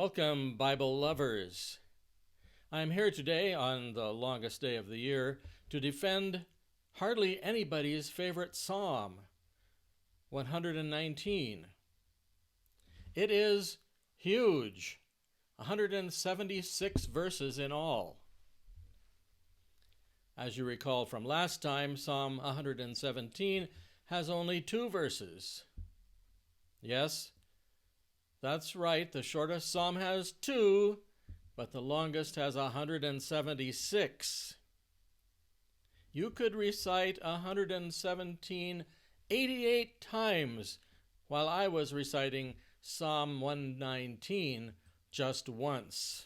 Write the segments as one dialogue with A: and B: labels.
A: Welcome, Bible lovers. I am here today on the longest day of the year to defend hardly anybody's favorite Psalm, 119. It is huge, 176 verses in all. As you recall from last time, Psalm 117 has only 2 verses. Yes, that's right, the shortest psalm has 2, but the longest has 176. You could recite 117 88 times, while I was reciting Psalm 119 just once.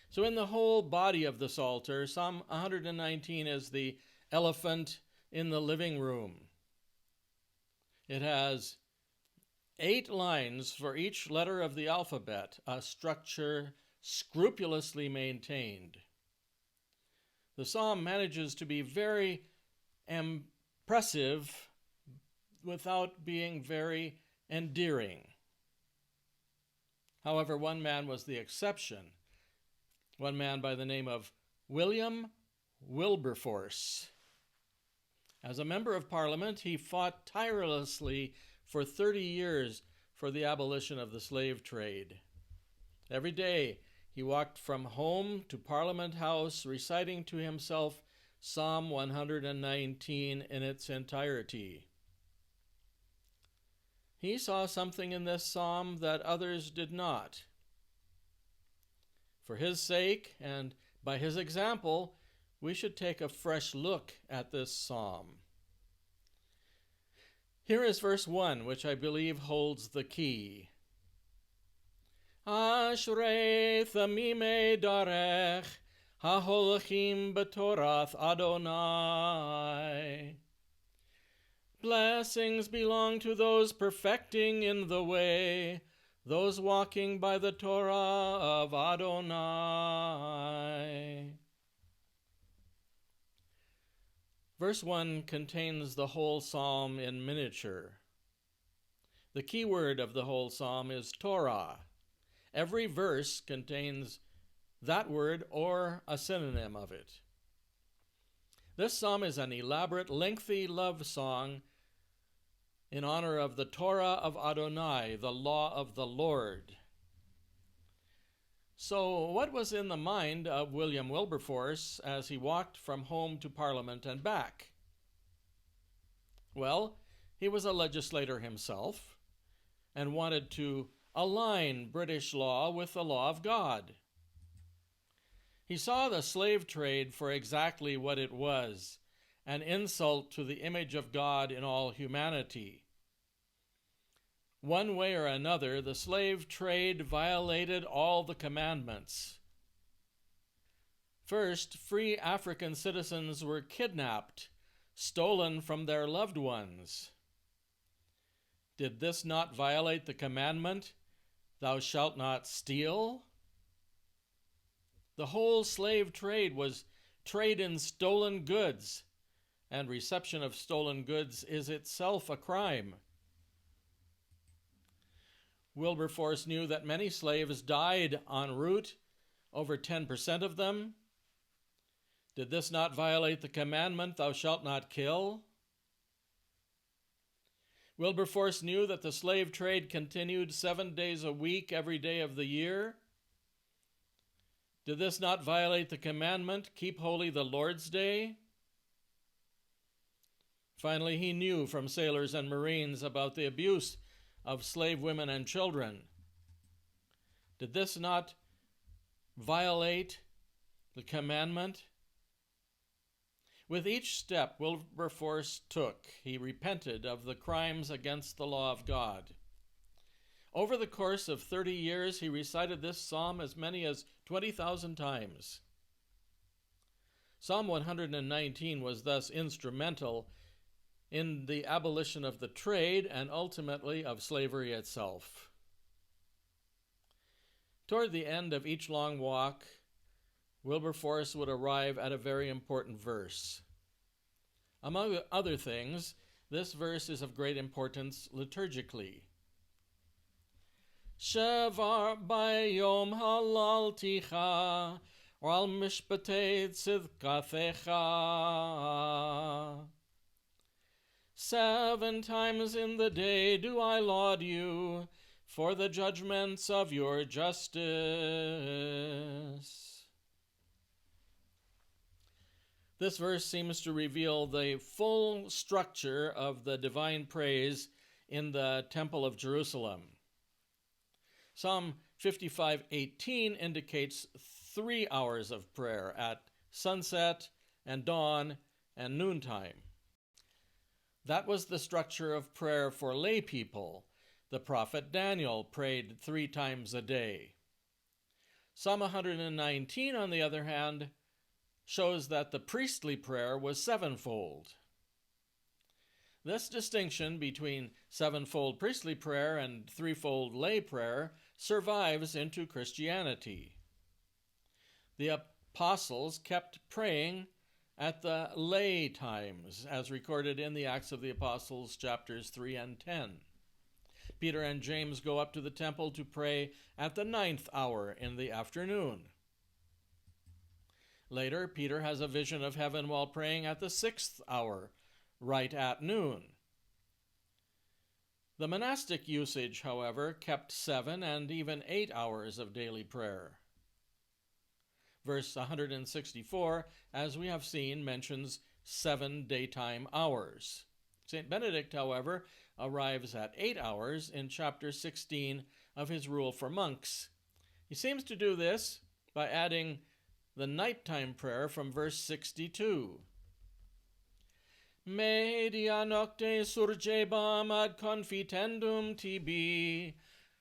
A: So in the whole body of the Psalter, Psalm 119 is the elephant in the living room. It has 8 lines for each letter of the alphabet, a structure scrupulously maintained. The psalm manages to be very impressive without being very endearing. However, one man was the exception. One man by the name of William Wilberforce. As a member of Parliament, he fought tirelessly for 30 years for the abolition of the slave trade. Every day he walked from home to Parliament House reciting to himself Psalm 119 in its entirety. He saw something in this psalm that others did not. For his sake and by his example, we should take a fresh look at this psalm. Here is verse 1, which I believe holds the key. Ashrei thamimei darech haholchim b'torath Adonai. Blessings belong to those perfecting in the way, those walking by the Torah of Adonai. Verse 1 contains the whole psalm in miniature. The key word of the whole psalm is Torah. Every verse contains that word or a synonym of it. This psalm is an elaborate, lengthy love song in honor of the Torah of Adonai, the law of the Lord. So, what was in the mind of William Wilberforce as he walked from home to Parliament and back? Well, he was a legislator himself and wanted to align British law with the law of God. He saw the slave trade for exactly what it was, an insult to the image of God in all humanity. One way or another, the slave trade violated all the commandments. First, free African citizens were kidnapped, stolen from their loved ones. Did this not violate the commandment, "Thou shalt not steal"? The whole slave trade was trade in stolen goods, and reception of stolen goods is itself a crime. Wilberforce knew that many slaves died en route, over 10% of them. Did this not violate the commandment, "Thou shalt not kill"? Wilberforce knew that the slave trade continued 7 days a week, every day of the year. Did this not violate the commandment, "Keep holy the Lord's Day"? Finally, he knew from sailors and Marines about the abuse of slave women and children. Did this not violate the commandment? With each step Wilberforce took, he repented of the crimes against the law of God. Over the course of 30 years, he recited this psalm as many as 20,000 times. Psalm 119 was thus instrumental in the abolition of the trade and ultimately of slavery itself. Toward the end of each long walk, Wilberforce would arrive at a very important verse. Among other things, this verse is of great importance liturgically. Shevar bayom halalticha, Al mishpatei tzidkathecha. 7 times in the day do I laud you for the judgments of your justice. This verse seems to reveal the full structure of the divine praise in the Temple of Jerusalem. Psalm 55:18 indicates 3 hours of prayer at sunset and dawn and noontime. That was the structure of prayer for lay people. The prophet Daniel prayed 3 times a day. Psalm 119, on the other hand, shows that the priestly prayer was 7-fold. This distinction between 7-fold priestly prayer and 3-fold lay prayer survives into Christianity. The apostles kept praying at the lay times, as recorded in the Acts of the Apostles, chapters 3 and 10. Peter and James go up to the temple to pray at the 9th hour in the afternoon. Later, Peter has a vision of heaven while praying at the 6th hour, right at noon. The monastic usage, however, kept 7 and even 8 hours of daily prayer. Verse 164, as we have seen, mentions 7 daytime hours. St. Benedict, however, arrives at 8 hours in chapter 16 of his Rule for Monks. He seems to do this by adding the nighttime prayer from verse 62. Media nocte surgebam ad confitendum tibi,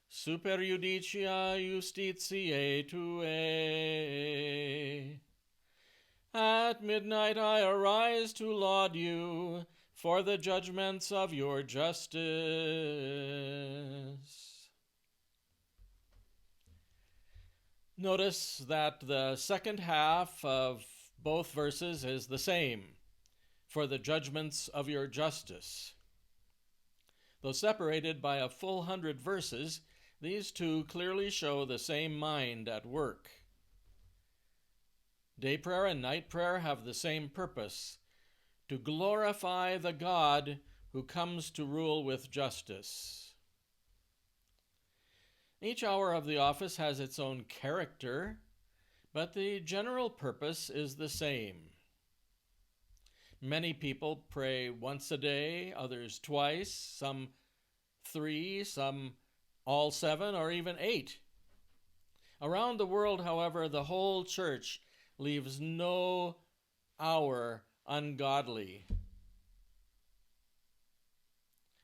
A: super judicia justitiae tuae. At midnight I arise to laud you for the judgments of your justice. Notice that the second half of both verses is the same, for the judgments of your justice. Though separated by a full 100 verses, these two clearly show the same mind at work. Day prayer and night prayer have the same purpose: to glorify the God who comes to rule with justice. Each hour of the office has its own character, but the general purpose is the same. Many people pray once a day, others twice, some 3, some all 7, or even 8. Around the world, however, the whole church leaves no hour ungodly.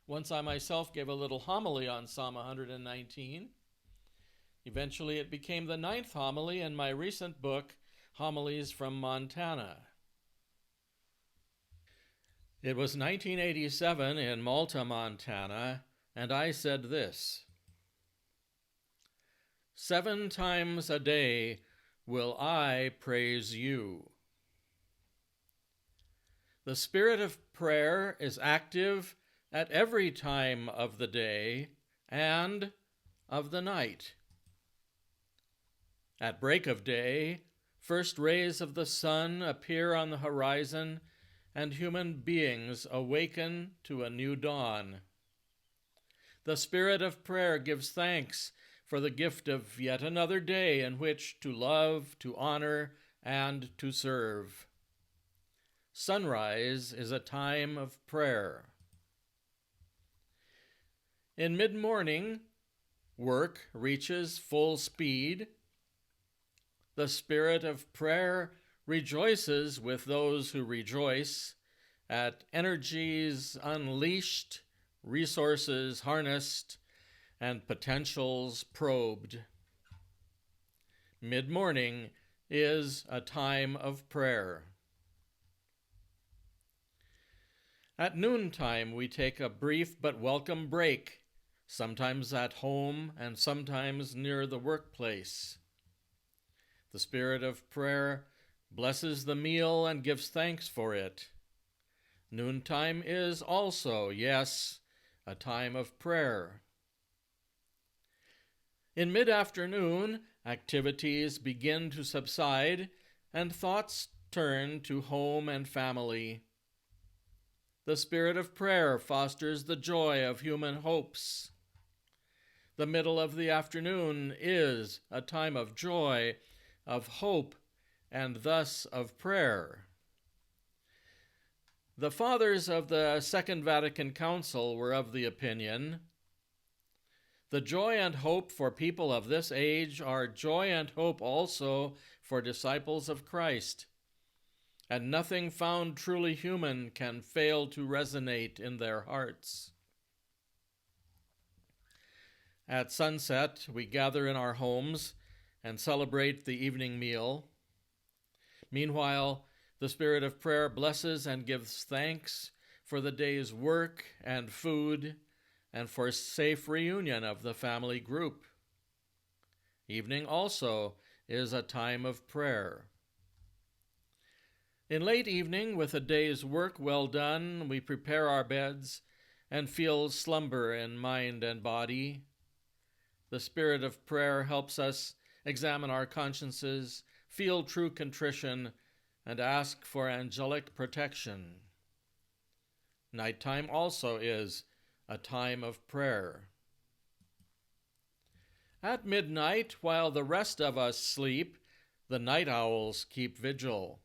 A: Once I myself gave a little homily on Psalm 119. Eventually it became the 9th homily in my recent book, Homilies from Montana. It was 1987 in Malta, Montana, and I said this: 7 times a day will I praise you. The spirit of prayer is active at every time of the day and of the night. At break of day, first rays of the sun appear on the horizon, and human beings awaken to a new dawn. The spirit of prayer gives thanks for the gift of yet another day in which to love, to honor, and to serve. Sunrise is a time of prayer. In mid-morning, work reaches full speed. The spirit of prayer rejoices with those who rejoice at energies unleashed, resources harnessed, and potentials probed. Mid-morning is a time of prayer. At noontime, we take a brief but welcome break, sometimes at home and sometimes near the workplace. The spirit of prayer blesses the meal and gives thanks for it. Noontime is also, yes, a time of prayer. In mid-afternoon, activities begin to subside and thoughts turn to home and family. The spirit of prayer fosters the joy of human hopes. The middle of the afternoon is a time of joy, of hope, and thus of prayer. The fathers of the Second Vatican Council were of the opinion, the joy and hope for people of this age are joy and hope also for disciples of Christ, and nothing found truly human can fail to resonate in their hearts. At sunset, we gather in our homes and celebrate the evening meal. Meanwhile, the spirit of prayer blesses and gives thanks for the day's work and food and for safe reunion of the family group. Evening also is a time of prayer. In late evening, with a day's work well done, we prepare our beds and feel slumber in mind and body. The spirit of prayer helps us examine our consciences, feel true contrition, and ask for angelic protection. Nighttime also is a time of prayer. At midnight, while the rest of us sleep, the night owls keep vigil.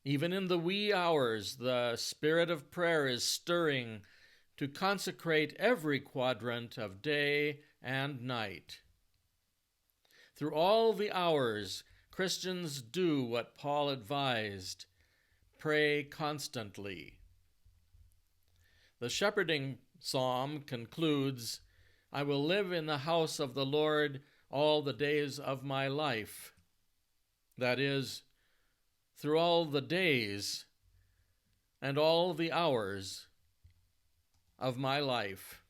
A: Even in the wee hours, the spirit of prayer is stirring to consecrate every quadrant of day and night. Through all the hours, Christians do what Paul advised: pray constantly. The shepherding psalm concludes, "I will live in the house of the Lord all the days of my life." That is, through all the days and all the hours of my life.